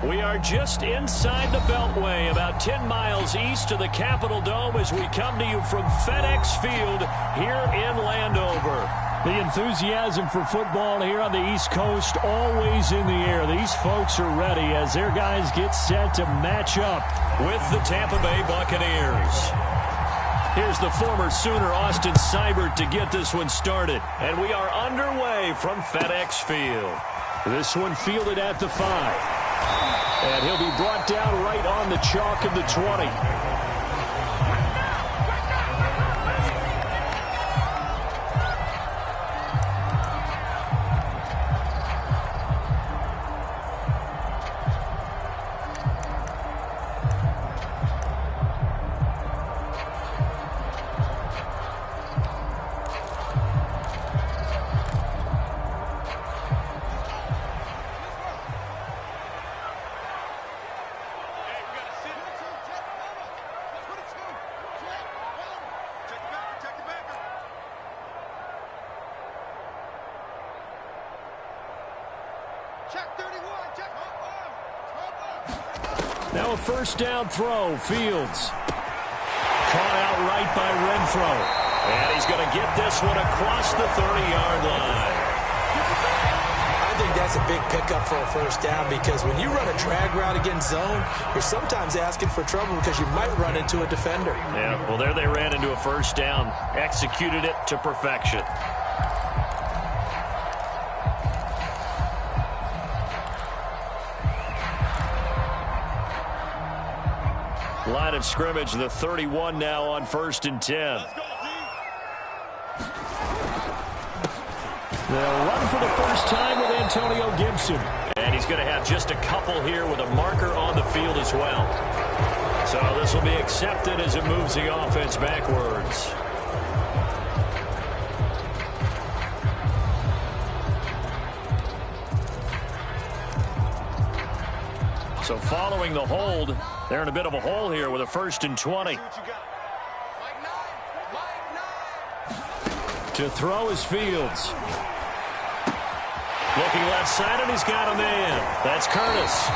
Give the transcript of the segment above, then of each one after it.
We are just inside the Beltway, about 10 miles east of the Capitol Dome as we come to you from FedEx Field here in Landover. The enthusiasm for football here on the East Coast always in the air. These folks are ready as their guys get set to match up with the Tampa Bay Buccaneers. Here's the former Sooner Austin Seibert to get this one started. And we are underway from FedEx Field. This one fielded at the 5. And he'll be brought down right on the chalk of the 20. Now a first down throw. Fields. Caught out right by Renfro. And he's going to get this one across the 30-yard line. I think that's a big pickup for a first down because when you run a drag route against zone, you're sometimes asking for trouble because you might run into a defender. Yeah, well, there they ran into a first down. Executed it to perfection. Line of scrimmage, the 31 now on 1st and 10. They'll run for the first time with Antonio Gibson. And he's going to have just a couple here with a marker on the field as well. So this will be accepted as it moves the offense backwards. So following the hold, they're in a bit of a hole here with a 1st and 20. To throw is Fields. Looking left side, and he's got a man. That's Curtis.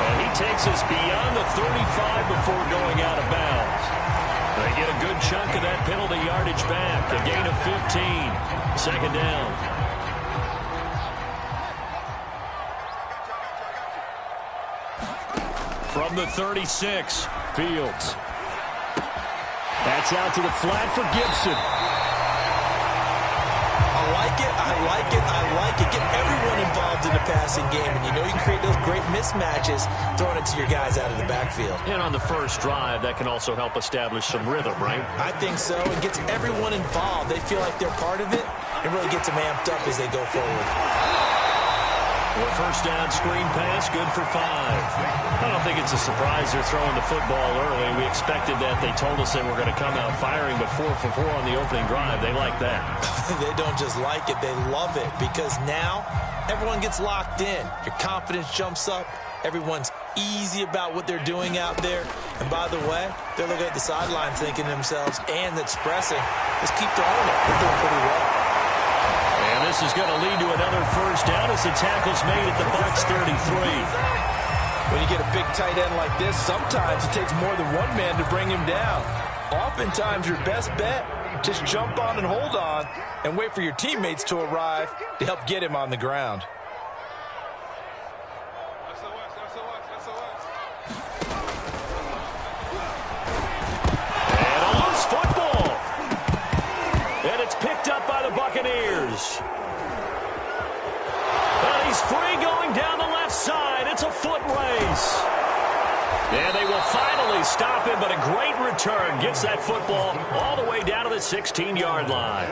And he takes us beyond the 35 before going out of bounds. They get a good chunk of that penalty yardage back. A gain of 15. Second down. From the 36, Fields. That's out to the flat for Gibson. I like it, I like it, I like it. Get everyone involved in the passing game, and you know you can create those great mismatches throwing it to your guys out of the backfield. And on the first drive, that can also help establish some rhythm, right? I think so. It gets everyone involved. They feel like they're part of it. It really gets them amped up as they go forward. Well, first down screen pass, good for 5. I don't think it's a surprise they're throwing the football early. We expected that. They told us they were going to come out firing, but 4 for 4 on the opening drive. They like that. They don't just like it, they love it, because now everyone gets locked in. Your confidence jumps up. Everyone's easy about what they're doing out there. And by the way, they're looking at the sideline thinking to themselves and expressing, let's keep throwing it. They're doing pretty well. And this is going to lead to another first down as the tackle's made at the Bucs 33. When you get a big tight end like this, sometimes it takes more than one man to bring him down. Oftentimes, your best bet, just jump on and hold on and wait for your teammates to arrive to help get him on the ground. And a loose football. And it's picked up by the Buccaneers. And he's free going down the left side. It's a foot race. And they will finally stop him, but a great return gets that football all the way down to the 16-yard line.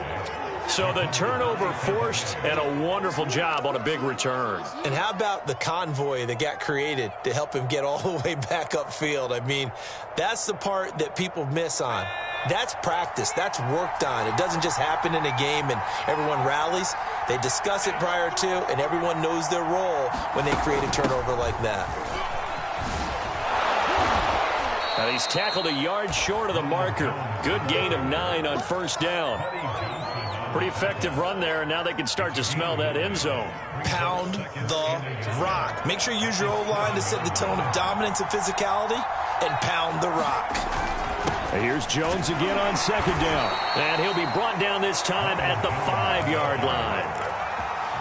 So the turnover forced, and a wonderful job on a big return. And how about the convoy that got created to help him get all the way back upfield? I mean, that's the part that people miss on. That's practice. That's worked on. It doesn't just happen in a game and everyone rallies. They discuss it prior to, and everyone knows their role when they create a turnover like that. And he's tackled a yard short of the marker. Good gain of 9 on first down. Pretty effective run there, and now they can start to smell that end zone. Pound the rock. Make sure you use your O-line to set the tone of dominance and physicality, and pound the rock. Here's Jones again on second down. And he'll be brought down this time at the 5-yard line.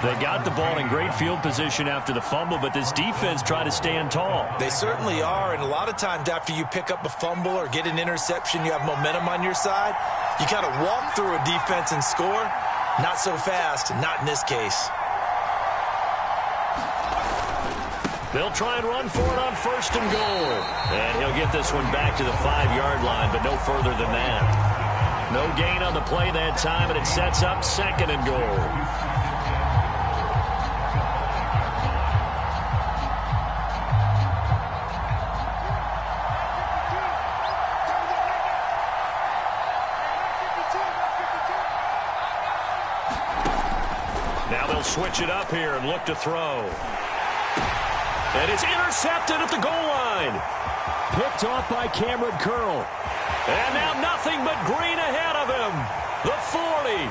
They got the ball in great field position after the fumble, but this defense tried to stand tall. They certainly are, and a lot of times after you pick up a fumble or get an interception, you have momentum on your side. You kind of walk through a defense and score. Not so fast, not in this case. They'll try and run for it on first and goal. And he'll get this one back to the 5-yard line, but no further than that. No gain on the play that time, and it sets up second and goal. Now they'll switch it up here and look to throw. And it's intercepted at the goal line. Picked off by Cameron Curl. And now nothing but green ahead of him. The 40.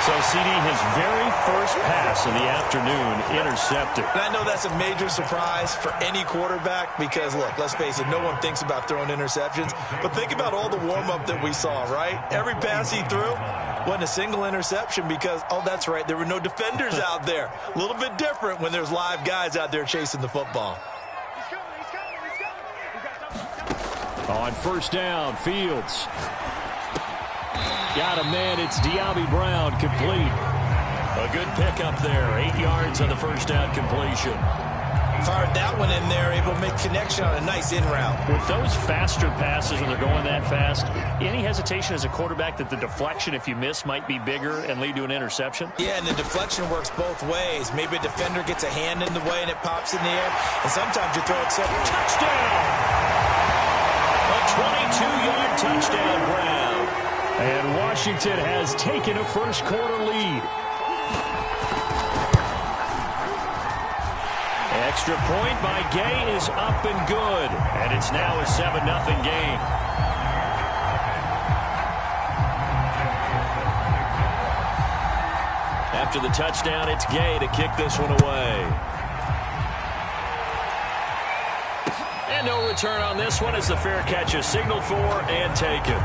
So, CD, his very first pass of the afternoon intercepted. And I know that's a major surprise for any quarterback because, look, let's face it, no one thinks about throwing interceptions. But think about all the warm-up that we saw, right? Every pass he threw wasn't a single interception because, oh, that's right, there were no defenders out there. A little bit different when there's live guys out there chasing the football. On first down, Fields. Got a man, it's De'Ami Brown, complete. A good pickup there, 8 yards on the first down completion. Fired that one in there, able to make connection on a nice in route. With those faster passes when they're going that fast, any hesitation as a quarterback that the deflection, if you miss, might be bigger and lead to an interception? Yeah, and the deflection works both ways. Maybe a defender gets a hand in the way and it pops in the air, and sometimes you throw it so. Touchdown! A 22-yard touchdown, Brown. And Washington has taken a first-quarter lead. Extra point by Gay is up and good. And it's now a 7-0 game. After the touchdown, it's Gay to kick this one away. And no return on this one as the fair catch is signaled for and taken.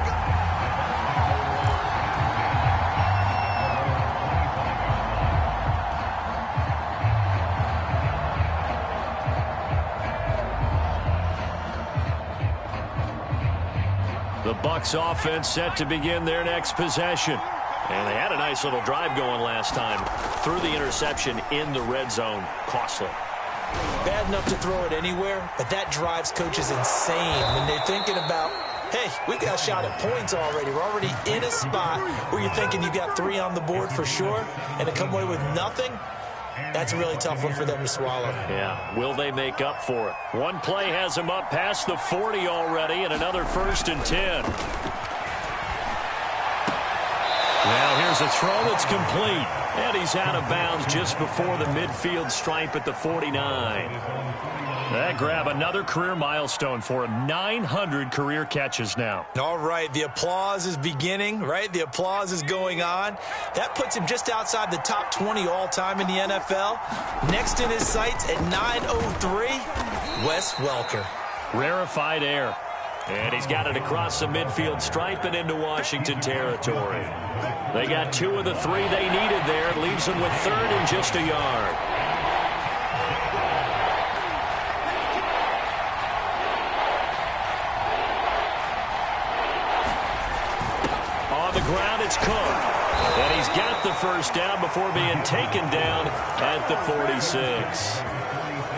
The Bucs offense set to begin their next possession. And they had a nice little drive going last time. Threw the interception in the red zone. Costly. Bad enough to throw it anywhere, but that drives coaches insane when they're thinking about, hey, we got a shot at points already. We're already in a spot where you're thinking you got 3 on the board for sure, and to come away with nothing, that's a really tough one for them to swallow. Yeah, will they make up for it? One play has them up past the 40 already, and another 1st and 10. Now here's a throw that's complete. And he's out of bounds just before the midfield stripe at the 49. That grab another career milestone for him. 900 career catches now. All right, the applause is beginning, right? The applause is going on. That puts him just outside the top 20 all-time in the NFL. Next in his sights at 903, Wes Welker. Rarefied air. And he's got it across the midfield stripe and into Washington territory. They got 2 of the 3 they needed there. It leaves them with 3rd and just a yard. On the ground, it's Cook. And he's got the first down before being taken down at the 46.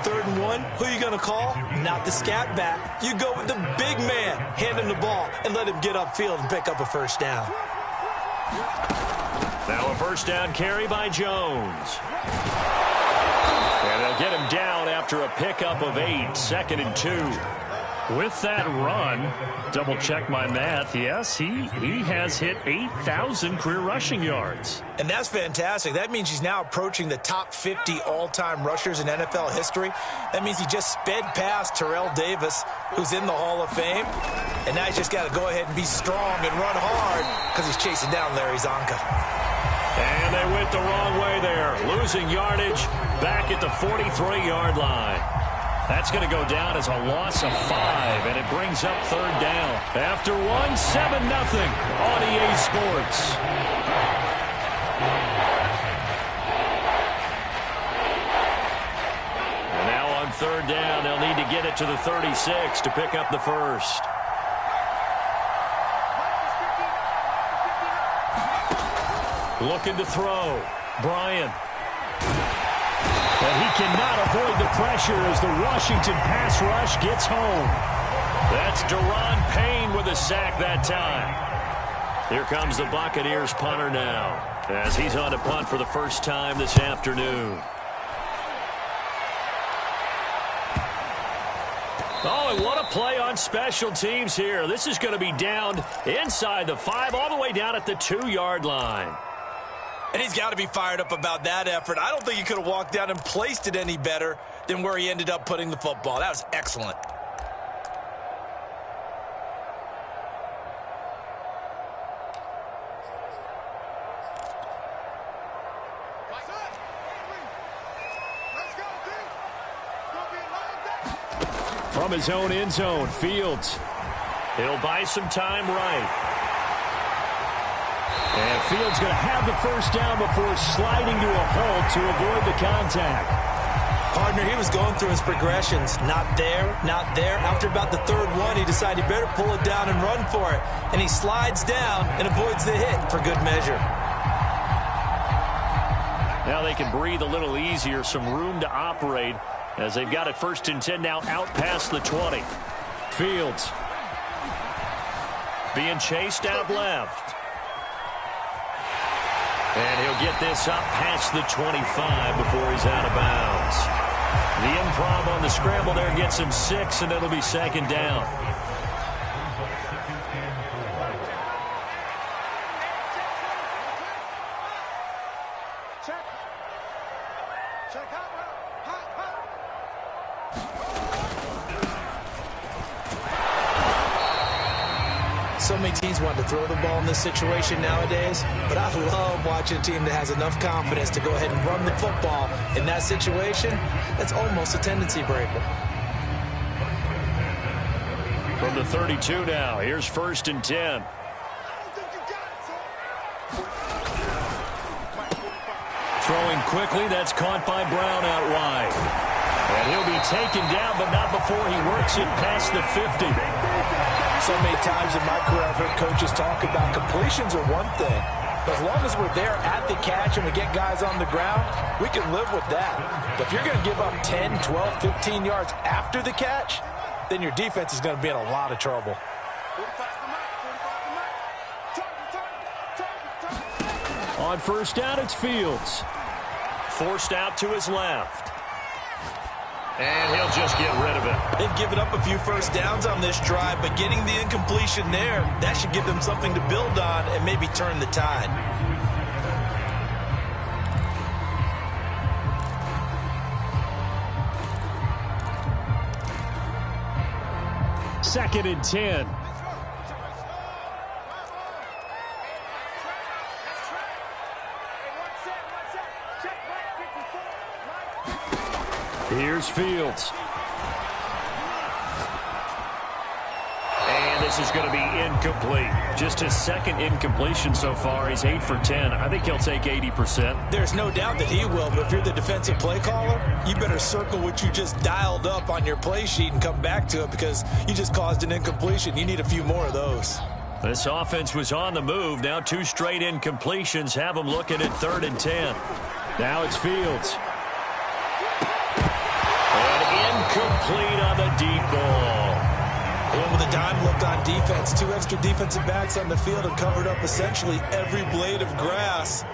3rd and 1, who are you going to call? Not the scat back. You go with the big man. Hand him the ball and let him get upfield and pick up a first down. Now a first down carry by Jones. And they'll get him down after a pickup of 8, 2nd and 2. With that run, double check my math, yes, he has hit 8,000 career rushing yards. And that's fantastic. That means he's now approaching the top 50 all-time rushers in NFL history. That means he just sped past Terrell Davis, who's in the Hall of Fame. And now he's just got to go ahead and be strong and run hard because he's chasing down Larry Zonka. And they went the wrong way there, losing yardage back at the 43-yard line. That's going to go down as a loss of 5, and it brings up third down. After 1, 7-0 on EA Sports. And now on third down, they'll need to get it to the 36 to pick up the first. Looking to throw. Bryant. But he cannot avoid the pressure as the Washington pass rush gets home. That's Daron Payne with a sack that time. Here comes the Buccaneers punter now as he's on to punt for the first time this afternoon. Oh, and what a play on special teams here. This is going to be down inside the 5 all the way down at the 2-yard line. And he's got to be fired up about that effort. I don't think he could have walked down and placed it any better than where he ended up putting the football. That was excellent. From his own end zone, Fields. He'll buy some time right. And Fields going to have the first down before sliding to a halt to avoid the contact. Partner, he was going through his progressions. Not there, not there. After about the third one, he decided he better pull it down and run for it. And he slides down and avoids the hit for good measure. Now they can breathe a little easier, some room to operate as they've got it 1st and 10 now out past the 20. Fields being chased out left. And he'll get this up past the 25 before he's out of bounds. The improv on the scramble there gets him 6, and it'll be 2nd down. So many teams want to throw the ball in this situation nowadays, but I love watching a team that has enough confidence to go ahead and run the football in that situation. That's almost a tendency breaker. From the 32 now, here's 1st and 10. Throwing quickly, that's caught by Brown out wide. And he'll be taken down, but not before he works it past the 50. So many times in my career, I've heard coaches talk about completions are one thing. But as long as we're there at the catch and we get guys on the ground, we can live with that. But if you're going to give up 10, 12, 15 yards after the catch, then your defense is going to be in a lot of trouble. On 1st down, it's Fields. Forced out to his left. And he'll just get rid of it. They've given up a few first downs on this drive, but getting the incompletion there, that should give them something to build on and maybe turn the tide. Second and 10. Here's Fields. And this is going to be incomplete. Just his 2nd incompletion so far. He's 8 for 10. I think he'll take 80%. There's no doubt that he will, but if you're the defensive play caller, you better circle what you just dialed up on your play sheet and come back to it because you just caused an incompletion. You need a few more of those. This offense was on the move. Now 2 straight incompletions have them looking at 3rd and 10. Now it's Fields. Incomplete on the deep ball. And with a dime look on defense, 2 extra defensive backs on the field have covered up essentially every blade of grass.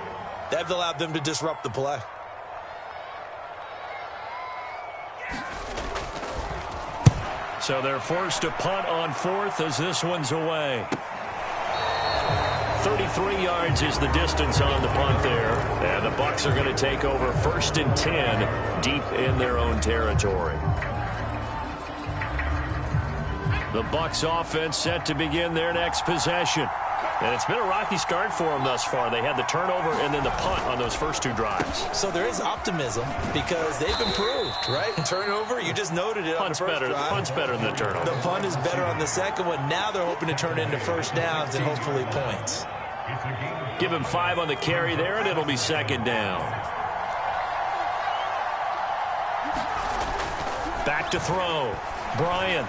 That allowed them to disrupt the play. So they're forced to punt on 4th as this one's away. 33 yards is the distance on the punt there. And the Bucs are going to take over 1st and 10 deep in their own territory. The Bucs offense set to begin their next possession. And it's been a rocky start for them thus far. They had the turnover and then the punt on those first 2 drives. So there is optimism because they've improved, right? Turnover, you just noted it on the first drive. The punt's better than the turnover. The punt is better on the second one. Now they're hoping to turn into first downs and hopefully points. Give him 5 on the carry there, and it'll be 2nd down. Back to throw. Bryant.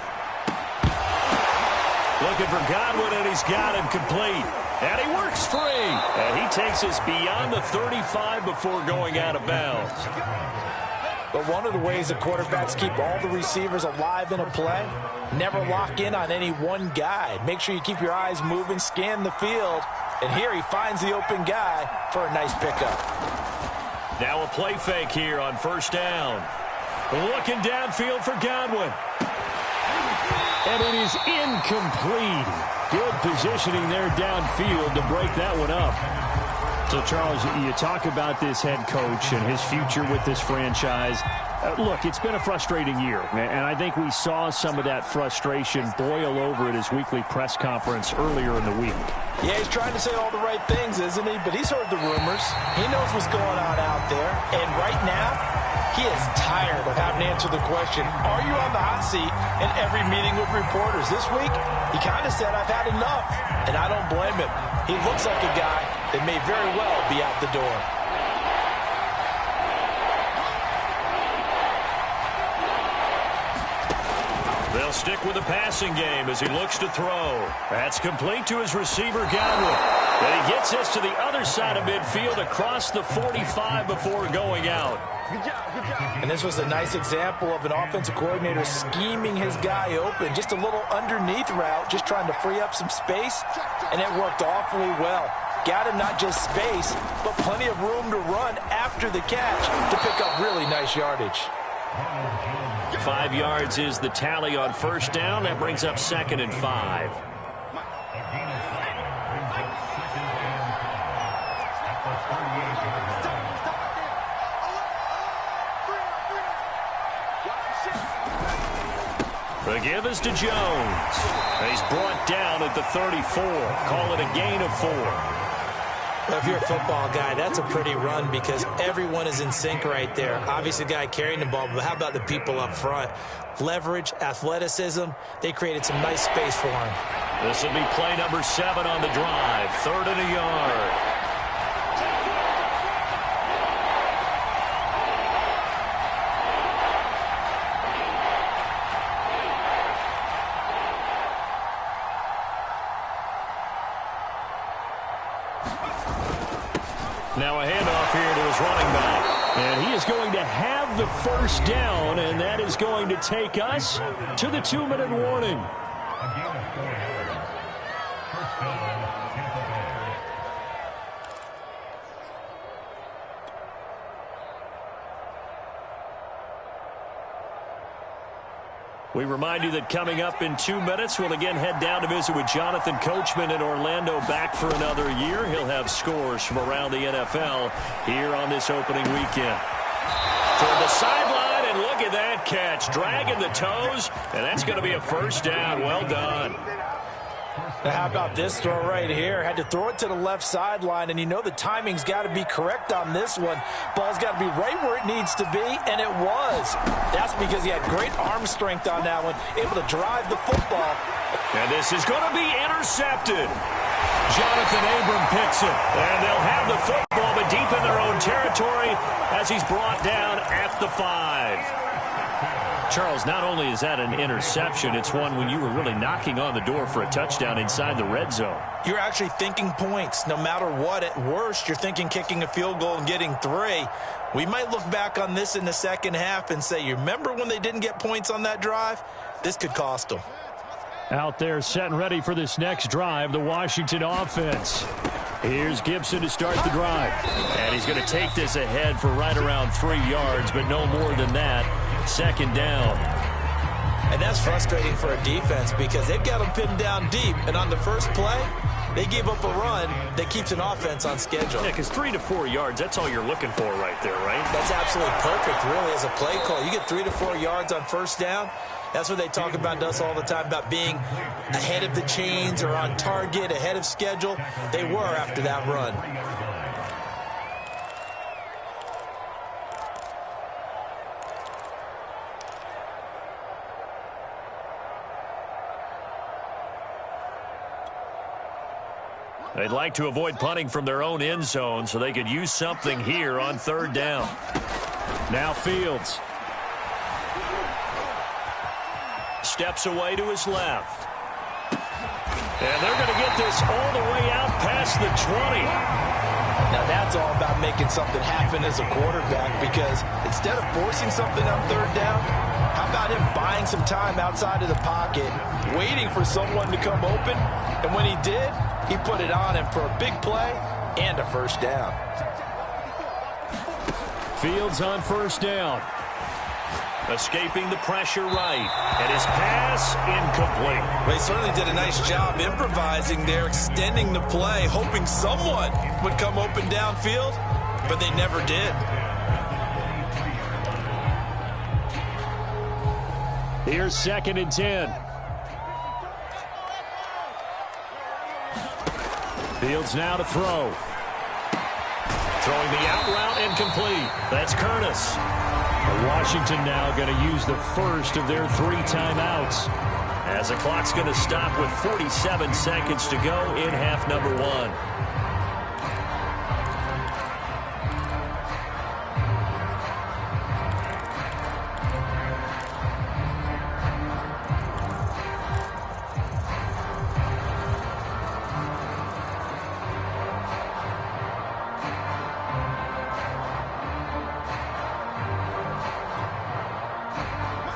Looking for Godwin, and he's got him complete. And he works free. And he takes us beyond the 35 before going out of bounds. But one of the ways the quarterbacks keep all the receivers alive in a play, never lock in on any one guy. Make sure you keep your eyes moving, scan the field. And here he finds the open guy for a nice pickup. Now a play fake here on 1st down. Looking downfield for Godwin. And it is incomplete. Good positioning there downfield to break that one up. So, Charles, you talk about this head coach and his future with this franchise. Look, it's been a frustrating year, and I think we saw some of that frustration boil over at his weekly press conference earlier in the week. Yeah, he's trying to say all the right things, isn't he? But he's heard the rumors. He knows what's going on out there. And right now, he is tired of having to answer the question, are you on the hot seat in every meeting with reporters? This week, he kind of said, I've had enough. And I don't blame him. He looks like a guy that may very well be out the door. They'll stick with the passing game as he looks to throw. That's complete to his receiver, Godwin. And he gets us to the other side of midfield across the 45 before going out. And this was a nice example of an offensive coordinator scheming his guy open. Just a little underneath route, just trying to free up some space, and it worked awfully well. Got him not just space, but plenty of room to run after the catch to pick up really nice yardage. 5 yards is the tally on 1st down. That brings up 2nd and 5. The give is to Jones. He's brought down at the 34. Call it a gain of 4. Well, if you're a football guy, that's a pretty run because everyone is in sync right there. Obviously, the guy carrying the ball, but how about the people up front? Leverage, athleticism, they created some nice space for him. This will be play number 7 on the drive. 3rd and a yard. Now a handoff here to his running back. And he is going to have the 1st down, and that is going to take us to the 2-minute warning. We remind you that coming up in 2 minutes, we'll again head down to visit with Jonathan Coachman in Orlando, back for another year. He'll have scores from around the NFL here on this opening weekend. Toward the sideline, and look at that catch. Dragging the toes, and that's going to be a 1st down. Well done. Now, how about this throw right here? Had to throw it to the left sideline, and you know the timing's got to be correct on this one. Ball's got to be right where it needs to be, and it was. That's because he had great arm strength on that one, able to drive the football. And this is going to be intercepted. Jonathan Abram picks it, and they'll have the football, but deep in their own territory as he's brought down at the 5. Charles, not only is that an interception, it's one when you were really knocking on the door for a touchdown inside the red zone. You're actually thinking points. No matter what, at worst, you're thinking kicking a field goal and getting 3. We might look back on this in the second half and say, you remember when they didn't get points on that drive? This could cost them. Out there set and ready for this next drive, the Washington offense. Here's Gibson to start the drive. And he's going to take this ahead for right around 3 yards, but no more than that. 2nd down. And that's frustrating for a defense because they've got them pinned down deep. And on the first play, they gave up a run that keeps an offense on schedule. Yeah, because 3 to 4 yards, that's all you're looking for right there, right? That's absolutely perfect, really, as a play call. You get 3 to 4 yards on first down. That's what they talk about to us all the time, about being ahead of the chains or on target, ahead of schedule. They were after that run. They'd like to avoid punting from their own end zone so they could use something here on third down. Now Fields. Steps away to his left. And they're going to get this all the way out past the 20. Now that's all about making something happen as a quarterback, because instead of forcing something on third down, how about him buying some time outside of the pocket, waiting for someone to come open, and when he did, he put it on him for a big play and a first down. Fields on first down. Escaping the pressure right. And his pass incomplete. They certainly did a nice job improvising there, extending the play, hoping someone would come open downfield, but they never did. Here's 2nd and 10. Fields now to throw. Throwing the out route incomplete. That's Curtis. Washington now going to use the first of their 3 timeouts, as the clock's going to stop with 47 seconds to go in half number 1.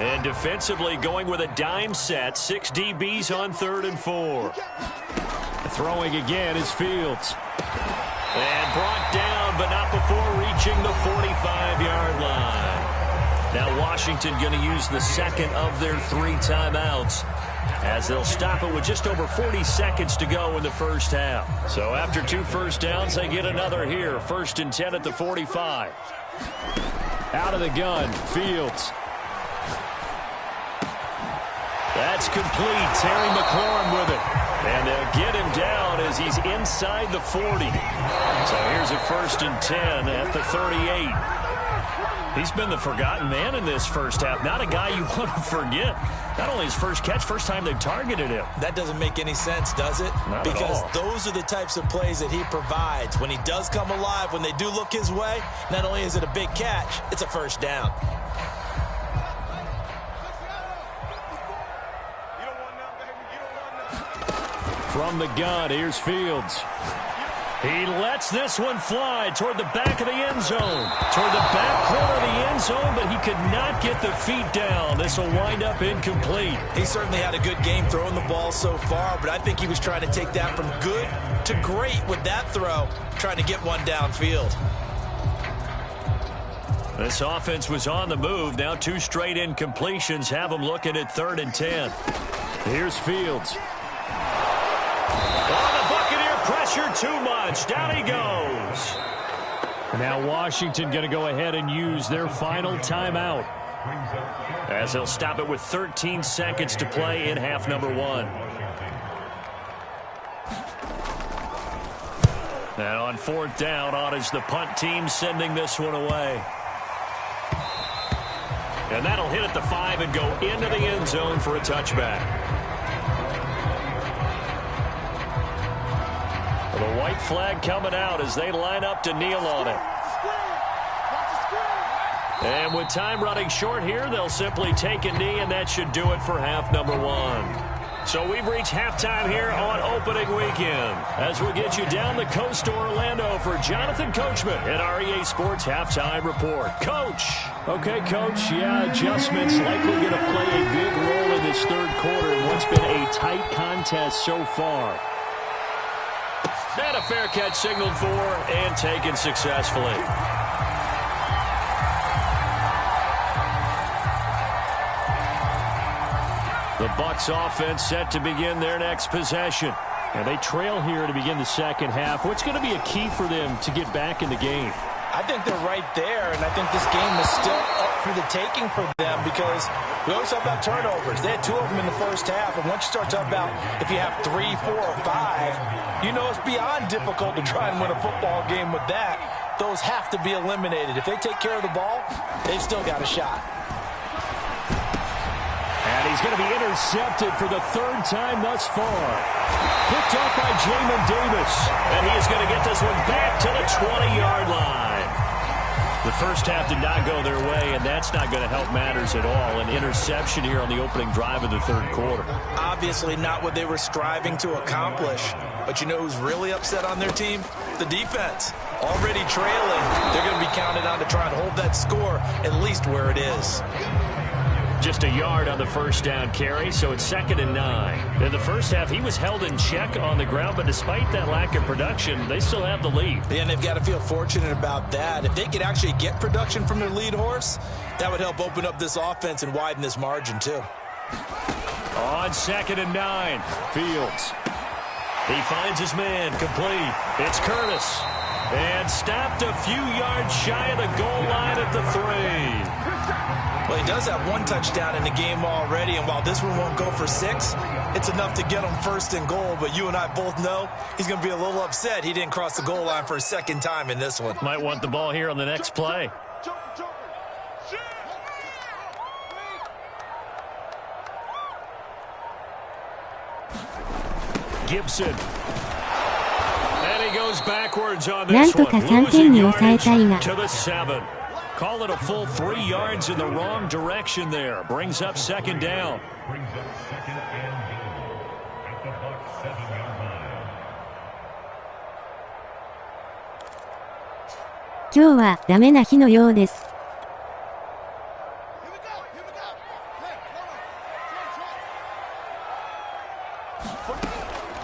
And defensively going with a dime set. 6 DBs on 3rd and 4. Throwing again is Fields. And brought down, but not before reaching the 45-yard line. Now Washington going to use the second of their 3 timeouts, as they'll stop it with just over 40 seconds to go in the first half. So after 2 first downs, they get another here. 1st and 10 at the 45. Out of the gun, Fields. That's complete. Terry McLaurin with it. And they'll get him down as he's inside the 40. So here's a 1st and 10 at the 38. He's been the forgotten man in this first half. Not a guy you want to forget. Not only his first catch, first time they've targeted him. That doesn't make any sense, does it? Not because at all. Those are the types of plays that he provides. When he does come alive, when they do look his way, not only is it a big catch, it's a first down. From the gun, here's Fields. He lets this one fly toward the back of the end zone. Toward the back corner of the end zone, but he could not get the feet down. This will wind up incomplete. He certainly had a good game throwing the ball so far, but I think he was trying to take that from good to great with that throw, trying to get one downfield. This offense was on the move. Now 2 straight incompletions have them looking at 3rd and 10. Here's Fields. Pressure too much. Down he goes. Now Washington going to go ahead and use their final timeout, as they'll stop it with 13 seconds to play in half number 1. Now on 4th down, on is the punt team sending this one away. And that'll hit at the 5 and go into the end zone for a touchback. The white flag coming out as they line up to kneel on it. And with time running short here, they'll simply take a knee, and that should do it for half number 1. So we've reached halftime here on opening weekend, as we'll get you down the coast to Orlando for Jonathan Coachman at REA Sports Halftime Report. Coach. Okay, Coach, yeah, adjustments likely going to play a big role in this 3rd quarter in what's been a tight contest so far. And a fair catch signaled for and taken successfully. The Bucs offense set to begin their next possession. And they trail here to begin the second half. What's going to be a key for them to get back in the game? I think they're right there, and I think this game is still up for the taking for them because we always talk about turnovers. They had 2 of them in the first half, and once you start talking about if you have 3, 4, or 5, you know it's beyond difficult to try and win a football game with that. Those have to be eliminated. If they take care of the ball, they've still got a shot. And he's going to be intercepted for the 3rd time thus far. Picked off by Jamin Davis. And he is going to get this one back to the 20-yard line. The first half did not go their way, and that's not going to help matters at all. An interception here on the opening drive of the 3rd quarter. Obviously not what they were striving to accomplish. But you know who's really upset on their team? The defense. Already trailing. They're going to be counted on to try and hold that score at least where it is. Just a yard on the first down carry, so it's 2nd and 9. In the first half, he was held in check on the ground, but despite that lack of production, they still have the lead. Yeah, and they've got to feel fortunate about that. If they could actually get production from their lead horse, that would help open up this offense and widen this margin, too. On 2nd and 9, Fields. He finds his man, complete. It's Curtis. And stopped a few yards shy of the goal line at the 3. Well, he does have 1 touchdown in the game already, and while this one won't go for 6, it's enough to get him 1st and goal. But you and I both know he's going to be a little upset he didn't cross the goal line for a 2nd time in this one. Might want the ball here on the next play. Gibson. And he goes backwards on this one. Losing yardage to the 7. Call it a full 3 yards in the wrong direction there. Brings up 2nd down.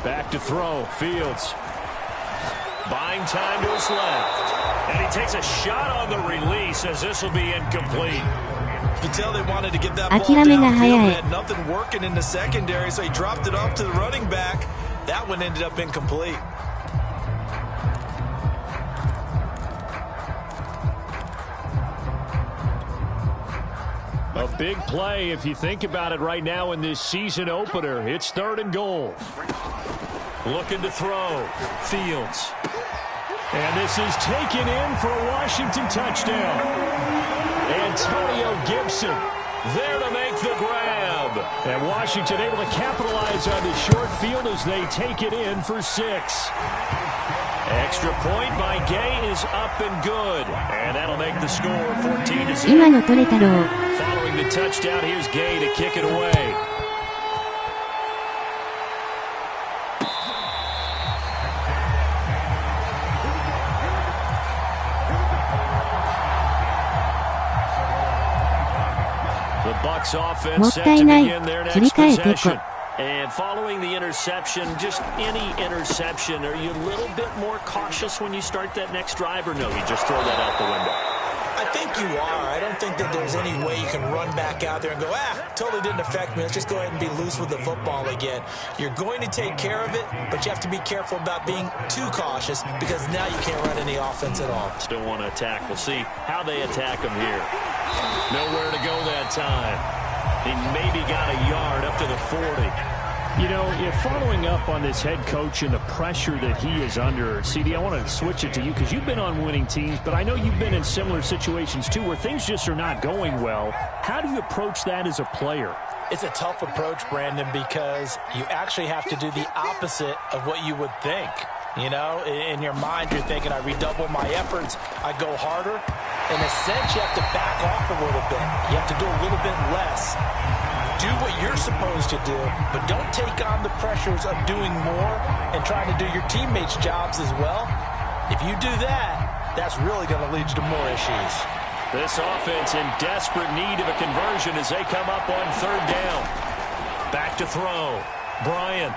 Back to throw. Fields. Buying time to his left. And he takes a shot on the release as this will be incomplete. You can tell they wanted to get that ball downfield. They had nothing working in the secondary, so he dropped it off to the running back. That one ended up incomplete. A big play if you think about it right now in this season opener. It's 3rd and goal. Looking to throw. Fields. And this is taken in for a Washington touchdown. Antonio Gibson there to make the grab. And Washington able to capitalize on the short field as they take it in for 6. Extra point by Gay is up and good. And that'll make the score 14-0. Following the touchdown, here's Gay to kick it away. The Bucs offense set to begin their next possession. And following the interception, just any interception, are you a little bit more cautious when you start that next drive, or no, you just throw that out the window? I think you are. I don't think that there's any way you can run back out there and go, totally didn't affect me. Let's just go ahead and be loose with the football again. You're going to take care of it, but you have to be careful about being too cautious because now you can't run any offense at all. Still want to attack. We'll see how they attack him here. Nowhere to go that time. He maybe got a yard up to the 40. You know, following up on this head coach and the pressure that he is under, CD, I want to switch it to you because you've been on winning teams, but I know you've been in similar situations too where things just are not going well. How do you approach that as a player? It's a tough approach, Brandon, because you actually have to do the opposite of what you would think. You know, in your mind, you're thinking, I redouble my efforts, I go harder. In a sense, you have to back off a little bit. You have to do a little bit less. Do what you're supposed to do, but don't take on the pressures of doing more and trying to do your teammates' jobs as well. If you do that, that's really going to lead you to more issues. This offense in desperate need of a conversion as they come up on 3rd down. Back to throw. Bryant.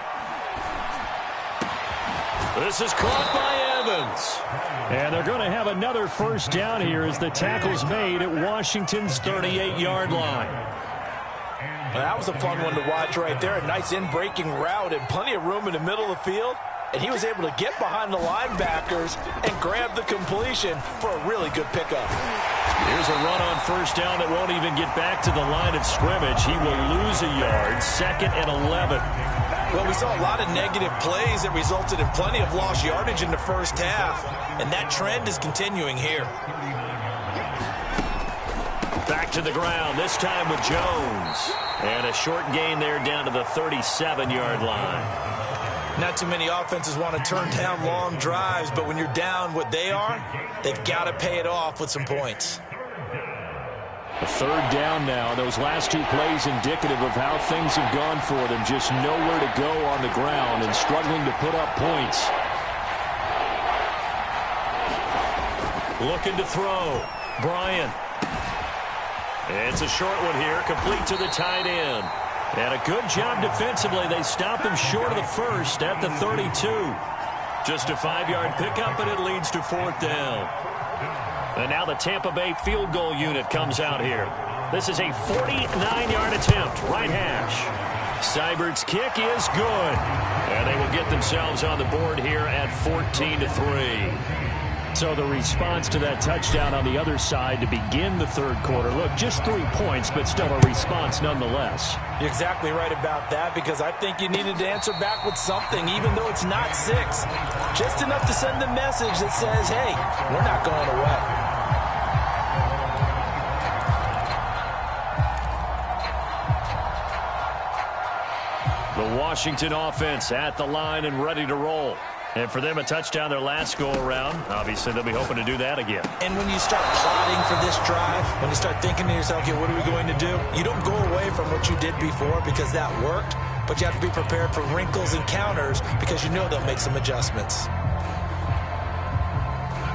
This is caught by Evans. And they're going to have another 1st down here as the tackle's made at Washington's 38-yard line. Well, that was a fun one to watch right there. A nice in-breaking route and plenty of room in the middle of the field. And he was able to get behind the linebackers and grab the completion for a really good pickup. Here's a run on first down that won't even get back to the line of scrimmage. He will lose a yard, 2nd and 11. Well, we saw a lot of negative plays that resulted in plenty of lost yardage in the first half, and that trend is continuing here. Back to the ground, this time with Jones. And a short gain there down to the 37-yard line. Not too many offenses want to turn down long drives, but when you're down what they are, they've got to pay it off with some points. A 3rd down now. Those last 2 plays indicative of how things have gone for them. Just nowhere to go on the ground and struggling to put up points. Looking to throw. Bryant. It's a short one here, complete to the tight end. And a good job defensively. They stop him short of the first at the 32. Just a 5-yard pickup, and it leads to 4th down. And now the Tampa Bay field goal unit comes out here. This is a 49-yard attempt, right hash. Seibert's kick is good. And they will get themselves on the board here at 14-3. So the response to that touchdown on the other side to begin the 3rd quarter. Look, just 3 points, but still a response nonetheless. You're exactly right about that, because I think you needed to answer back with something, even though it's not 6. Just enough to send a message that says, hey, we're not going away. The Washington offense at the line and ready to roll. And for them, a touchdown their last go-around. Obviously, they'll be hoping to do that again. And when you start plotting for this drive, when you start thinking to yourself, okay, what are we going to do? You don't go away from what you did before because that worked, but you have to be prepared for wrinkles and counters because you know they'll make some adjustments.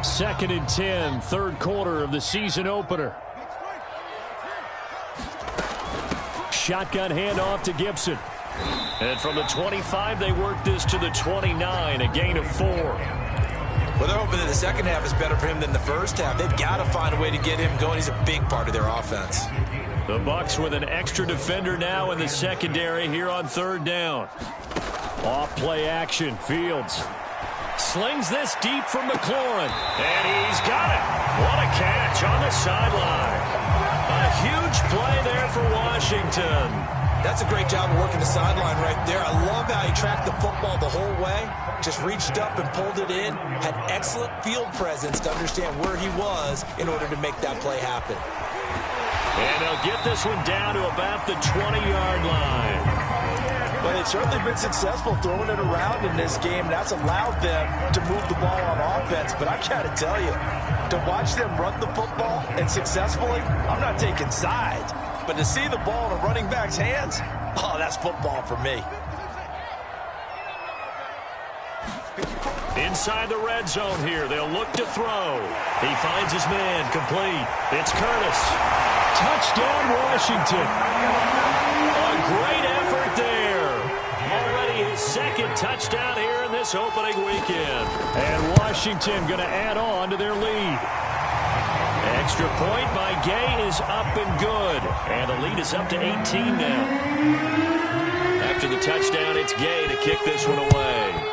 2nd and 10, 3rd quarter of the season opener. Shotgun handoff to Gibson. And from the 25, they work this to the 29, a gain of 4. Well, they're hoping that the second half is better for him than the first half. They've got to find a way to get him going. He's a big part of their offense. The Bucs with an extra defender now in the secondary here on 3rd down. Off play action, Fields. Slings this deep from McLaurin. And he's got it. What a catch on the sideline. A huge play there for Washington. That's a great job of working the sideline right there. I love how he tracked the football the whole way. Just reached up and pulled it in. Had excellent field presence to understand where he was in order to make that play happen. And they'll get this one down to about the 20-yard line. Well, they've certainly been successful throwing it around in this game. That's allowed them to move the ball on offense. But I got to tell you, to watch them run the football and successfully, I'm not taking sides. But to see the ball in a running back's hands, oh, that's football for me. Inside the red zone here, they'll look to throw. He finds his man, complete. It's Curtis. Touchdown, Washington. A great effort there. Already his 2nd touchdown here in this opening weekend. And Washington going to add on to their lead. Extra point by Gay is up and good. And the lead is up to 18 now. After the touchdown, it's Gay to kick this one away.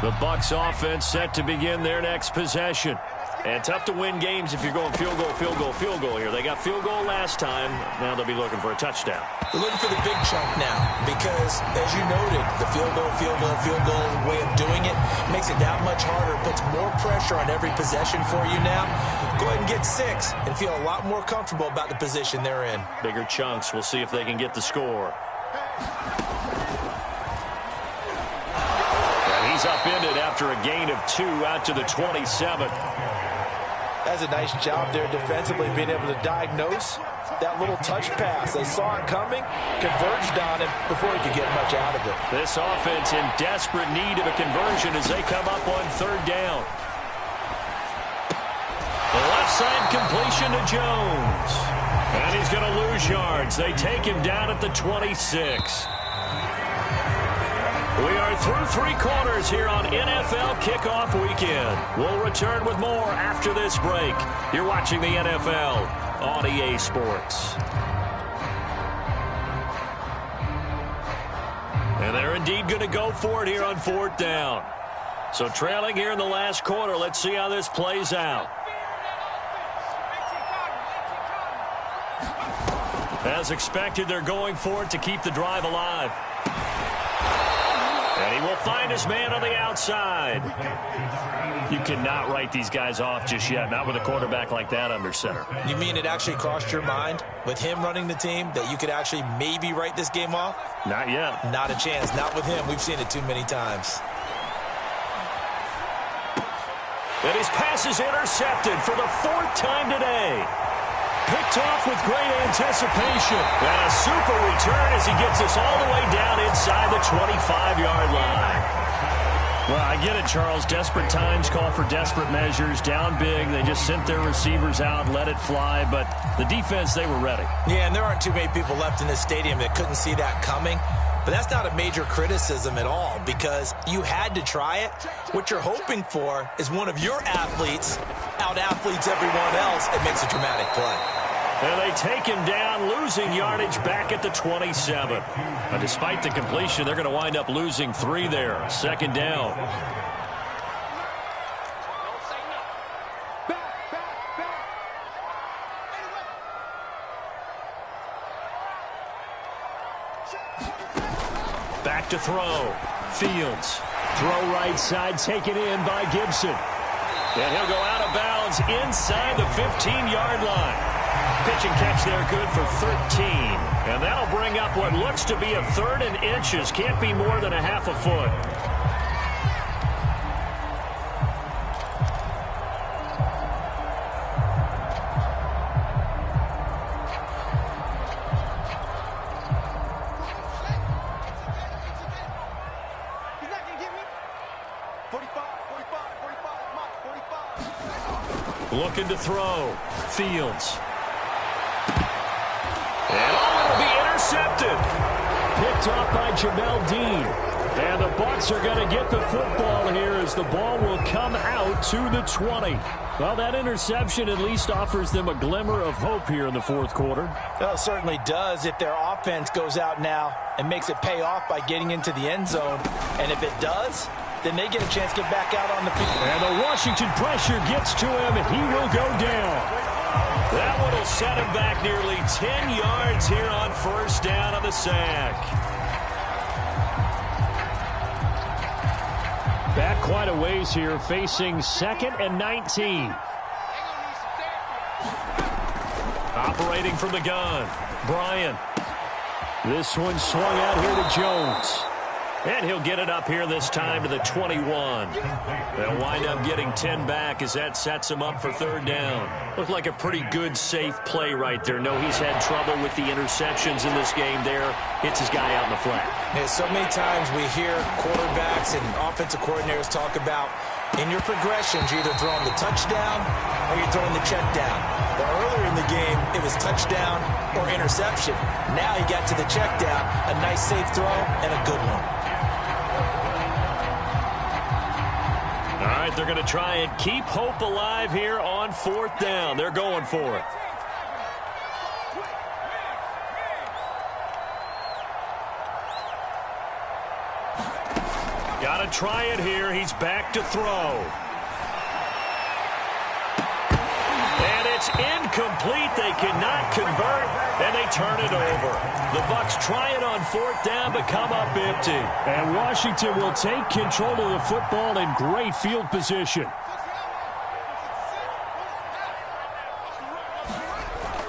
The Bucs offense set to begin their next possession. And tough to win games if you're going field goal, field goal, field goal here. They got field goal last time. Now they'll be looking for a touchdown. They're looking for the big chunk now because, as you noted, the field goal way of doing it makes it that much harder. Puts more pressure on every possession for you now. Go ahead and get 6 and feel a lot more comfortable about the position they're in. Bigger chunks. We'll see if they can get the score. He's upended after a gain of 2 out to the 27. That's a nice job there defensively, being able to diagnose that little touch pass. They saw it coming, converged on it before he could get much out of it. This offense in desperate need of a conversion as they come up on 3rd down. The left side completion to Jones. And he's going to lose yards. They take him down at the 26. We are through 3 quarters here on NFL Kickoff Weekend. We'll return with more after this break. You're watching the NFL on EA Sports. And they're indeed going to go for it here on 4th down. So trailing here in the last quarter. Let's see how this plays out. As expected, they're going for it to keep the drive alive. And he will find his man on the outside. You cannot write these guys off just yet, not with a quarterback like that under center. You mean it actually crossed your mind with him running the team that you could actually maybe write this game off? Not yet. Not a chance. Not with him. We've seen it too many times. And his pass is intercepted for the 4th time today. Picked off with great anticipation. And a super return as he gets us all the way down inside the 25-yard line. Well, I get it, Charles. Desperate times call for desperate measures. Down big. They just sent their receivers out, let it fly. But the defense, they were ready. Yeah, and there aren't too many people left in this stadium that couldn't see that coming. But that's not a major criticism at all because you had to try it. What you're hoping for is one of your athletes out-athletes everyone else and makes a dramatic play. And they take him down, losing yardage back at the 27. But despite the completion, they're going to wind up losing 3 there. 2nd down. Back to throw. Fields. Throw right side, taken in by Gibson. And he'll go out of bounds inside the 15-yard line. Pitch and catch there, good for 13. And that'll bring up what looks to be a 3rd and inches. Can't be more than a half a foot. Looking to throw. Fields. And it'll be intercepted. Picked off by Jamel Dean. And the Bucs are going to get the football here as the ball will come out to the 20. Well, that interception at least offers them a glimmer of hope here in the 4th quarter. Well, it certainly does if their offense goes out now and makes it pay off by getting into the end zone. And if it does, then they get a chance to get back out on the field. And the Washington pressure gets to him, and he will go down. That one will set him back nearly 10 yards here on 1st down on the sack. Back quite a ways here, facing 2nd and 19. Operating from the gun, Bryant. This one swung out here to Jones. And he'll get it up here this time to the 21. They'll wind up getting 10 back as that sets him up for 3rd down. Looked like a pretty good, safe play right there. No, he's had trouble with the interceptions in this game there. Hits his guy out in the flat. Yeah, so many times we hear quarterbacks and offensive coordinators talk about in your progressions, you're either throwing the touchdown or you're throwing the check down. But earlier in the game, it was touchdown or interception. Now he got to the check down, a nice safe throw and a good one. All right, they're going to try and keep hope alive here on 4th down. They're going for it. Got to try it here. He's back to throw. And it's incomplete. They cannot convert, and they turn it over. The Bucs try it on 4th down, but come up empty. And Washington will take control of the football in great field position.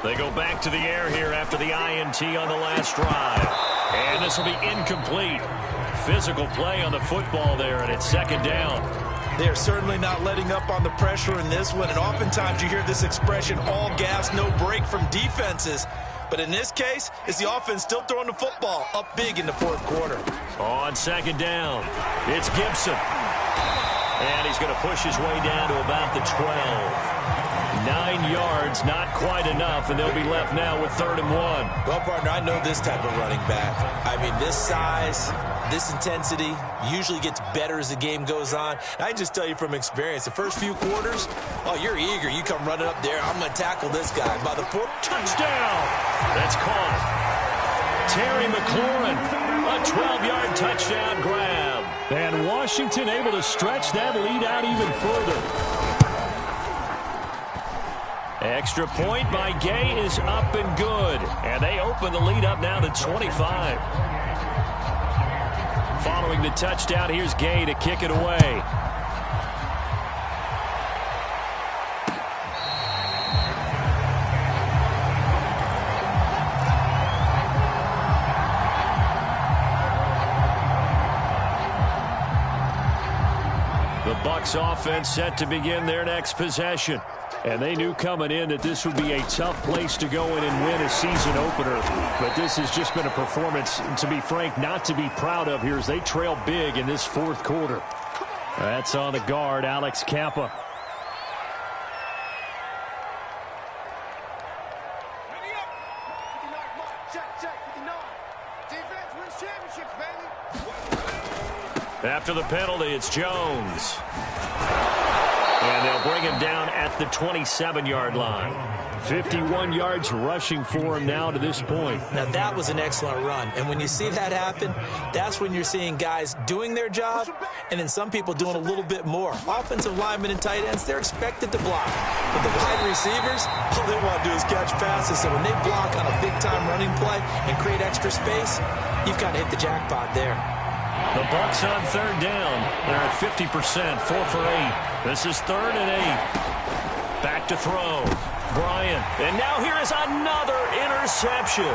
They go back to the air here after the INT on the last drive. And this will be incomplete. Physical play on the football there, and it's 2nd down. They're certainly not letting up on the pressure in this one, and oftentimes you hear this expression, all gas, no break from defenses. But in this case, it's the offense still throwing the football up big in the 4th quarter. On 2nd down, it's Gibson. And he's going to push his way down to about the 12. 9 yards, not quite enough, and they'll be left now with 3rd and 1. Well, partner, I know this type of running back. I mean, this size, this intensity usually gets better as the game goes on. And I can just tell you from experience, the first few quarters, oh, you're eager. You come running up there. I'm going to tackle this guy. By the fourth, touchdown. That's caught. Terry McLaurin, a 12-yard touchdown grab. And Washington able to stretch that lead out even further. Extra point by Gay is up and good. And they open the lead up now to 25. Following the touchdown, here's Gay to kick it away. The Bucs offense set to begin their next possession. And they knew coming in that this would be a tough place to go in and win a season opener. But this has just been a performance, to be frank, not to be proud of here as they trail big in this 4th quarter. That's on the guard, Alex Kappa. After the penalty, it's Jones. And they'll bring him down at the 27-yard line. 51 yards rushing for him now to this point. Now, that was an excellent run. And when you see that happen, that's when you're seeing guys doing their job and then some people doing a little bit more. Offensive linemen and tight ends, they're expected to block. But the wide receivers, all they want to do is catch passes. So when they block on a big-time running play and create extra space, you've kind of hit the jackpot there. The Bucs on 3rd down. They're at 50%, 4 for 8. This is 3rd and 8. Back to throw. Bryant. And now here is another interception.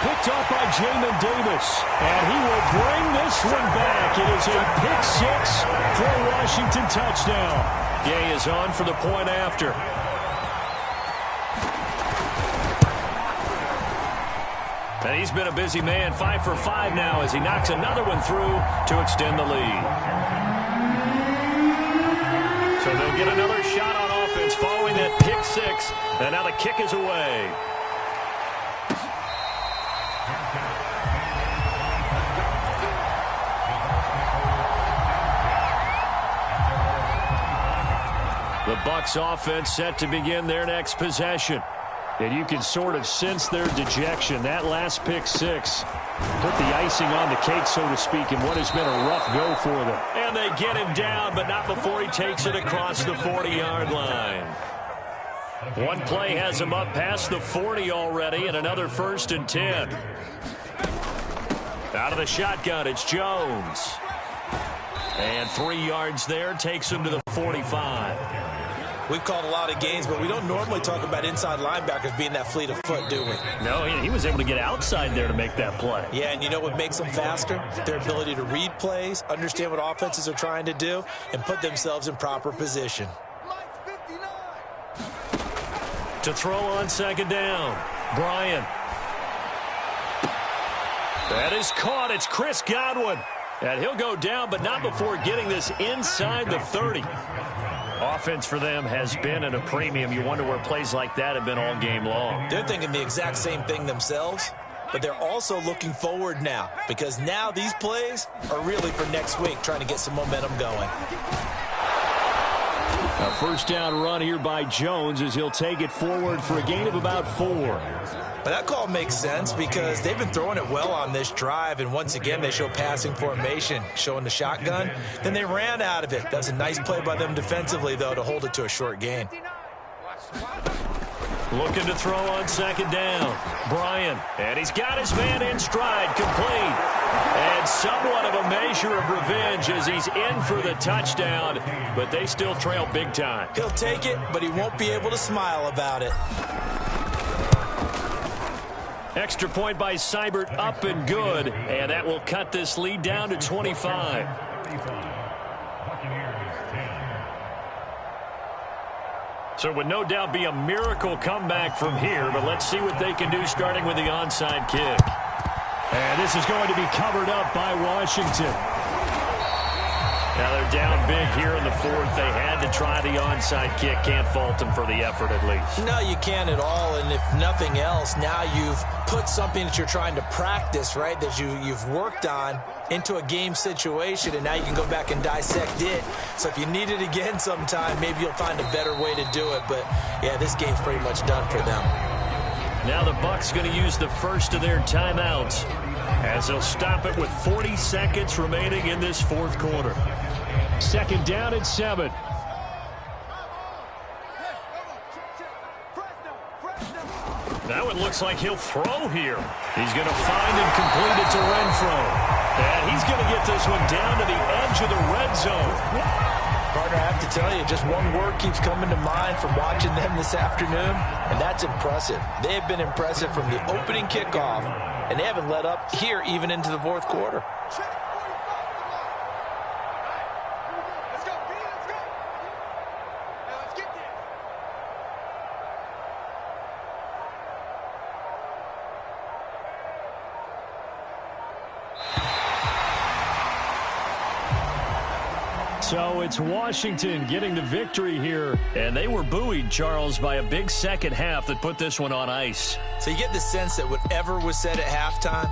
Picked up by Jamin Davis. And he will bring this one back. It is a pick 6 for a Washington touchdown. Gay is on for the point after. And he's been a busy man, 5 for 5 now as he knocks another one through to extend the lead. So they'll get another shot on offense following that pick 6. And now the kick is away. The Bucs offense set to begin their next possession. And you can sort of sense their dejection. That last pick 6 put the icing on the cake, so to speak, in what has been a rough go for them. And they get him down, but not before he takes it across the 40-yard line. One play has him up past the 40 already, and another 1st and 10. Out of the shotgun, it's Jones. And 3 yards there, takes him to the 45. We've called a lot of games, but we don't normally talk about inside linebackers being that fleet of foot, do we? No, he was able to get outside there to make that play. Yeah, and you know what makes them faster? Their ability to read plays, understand what offenses are trying to do, and put themselves in proper position. To throw on 2nd down, Bryant. That is caught. It's Chris Godwin. And he'll go down, but not before getting this inside the 30. Offense for them has been at a premium. You wonder where plays like that have been all game long. They're thinking the exact same thing themselves, but they're also looking forward now because now these plays are really for next week, trying to get some momentum going. A 1st down run here by Jones as he'll take it forward for a gain of about 4. But that call makes sense because they've been throwing it well on this drive, and once again they show passing formation, showing the shotgun. Then they ran out of it. That's a nice play by them defensively, though, to hold it to a short gain. Looking to throw on 2nd down. Bryant, and he's got his man in stride, complete. And somewhat of a measure of revenge as he's in for the touchdown, but they still trail big time. He'll take it, but he won't be able to smile about it. Extra point by Seibert, up and good, and that will cut this lead down to 25. So it would no doubt be a miracle comeback from here, but let's see what they can do starting with the onside kick. And this is going to be covered up by Washington. Now they're down big here in the fourth. They had to try the onside kick. Can't fault them for the effort at least. No, you can't at all. And if nothing else, now you've put something that you're trying to practice, right, that you've worked on into a game situation, and now you can go back and dissect it. So if you need it again sometime, maybe you'll find a better way to do it. But, yeah, this game's pretty much done for them. Now the Bucs going to use the first of their timeouts as they'll stop it with 40 seconds remaining in this fourth quarter. Second down at 7. That one looks like he'll throw here. He's going to find and complete it to Renfro. And he's going to get this one down to the edge of the red zone. Partner, I have to tell you, just one word keeps coming to mind from watching them this afternoon, and that's impressive. They have been impressive from the opening kickoff, and they haven't let up here even into the fourth quarter. So it's Washington getting the victory here. And they were buoyed, Charles, by a big second half that put this one on ice. So you get the sense that whatever was said at halftime,